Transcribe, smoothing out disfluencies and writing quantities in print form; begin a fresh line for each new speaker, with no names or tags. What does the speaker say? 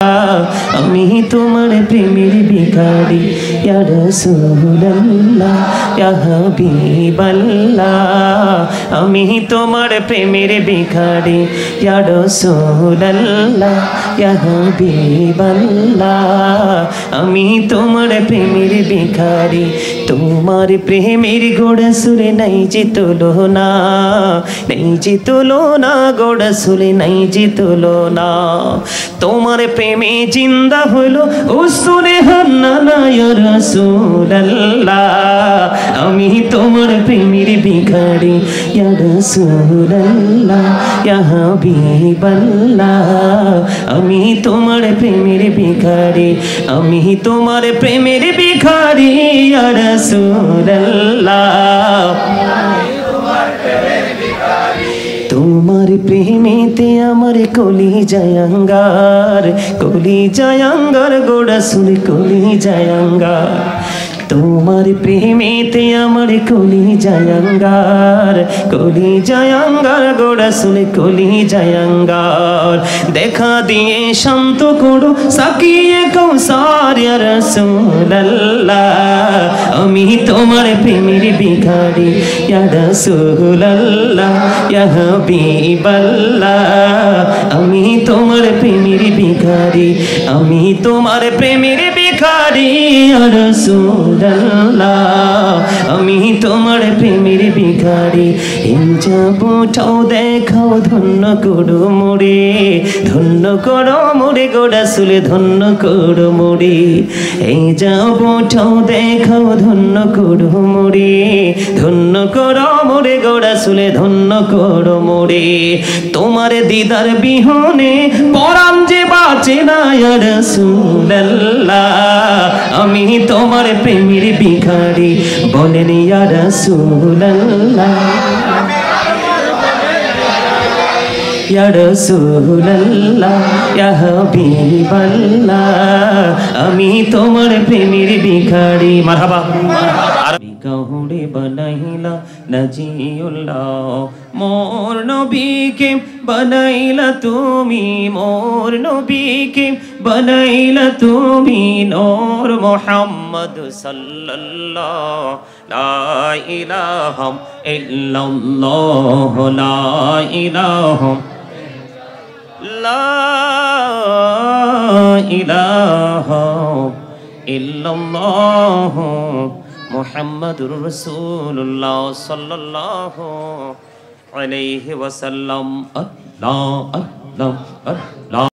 আমি তোমার প্রেমের ভিখারি ইয়া রাসূলুল্লাহ ইয়া হাবিবাল্লাহ আমি তোমার প্রেমের ভিখারি ইয়া রাসূলুল্লাহ ইয়া হাবিবাল্লাহ আমি তোমার প্রেমের ভিখারি তোমার প্রেমের গোড়া সুরে নাই যে তুলনা নাই যে তুলনা গোড়া সুরে নাই যে তুলনা তোমার প্রেমে জিন্দা হলো উসুরে হান্নানা ইয়া রাসূলুল্লাহ আমি তোমার প্রেমের ভিখারি ইয়া রাসূলুল্লাহ ইয়া হাবিবাল্লাহ আমি তোমার প্রেমের ভিখারি আমি তোমার প্রেমের ভিখারি ইয়া রাসূলুল্লাহ তোমার প্রেমেতে আমার কলি জায়াঙ্গার গোড়া সুরে কলি জায়াঙ্গার তোমার প্রেমেতে আমার কলি জায়াঙ্গার গোড়া সুরে কলি জায়াঙ্গার দেখা দিয়ে শান্ত করো সাকিয়ে কৌসার ইয়া রাসূলুল্লাহ আমি তোমার প্রেমের ভিখারি ইয়া রাসূলুল্লাহ ইয়া হাবিবাল্লাহ আমি তোমার প্রেমের ভিখারি আমি তোমার প্রেমের ভিখারি ইয়া রাসূলুল্লাহ আমি তোমার প্রেমের ভিখারি এই যাবটাও দেখাও ধন্য করো মোরে গোড়া সুলে ধন্য করো মোরে এই যাবটাও দেখাও ধন্য করো মোরে গোড়া সুলে ধন্য করো মোরে তোমার দিদার বিহনে পরাণ যে বাঁচে না ইয়া রাসূলুল্লাহ আমি তোমার প্রেমের ভিখারি বলেন ইয়া রাসূলুল্লাহ ইয়া রাসূলুল্লাহ ইয়া হাবিবাল্লাহ আমি তোমার প্রেমের ভিখারি মারহাবা কাহুরে বানাইলা নাজিউল্লাহ মোর নবীকে বানাইলা তুমি মোর নবীকে বানাইলা তুমি নূর মুহাম্মদ সাল্লাল্লাহু লা ইলাহা ইল্লাল্লাহ লা ইলাহা ইল্লাল্লাহ মুহাম্মাদুর রাসূলুল্লাহ সাল্লাল্লাহু আলাইহি ওয়াসাল্লাম আল্লাহ আল্লাহ আল্লাহ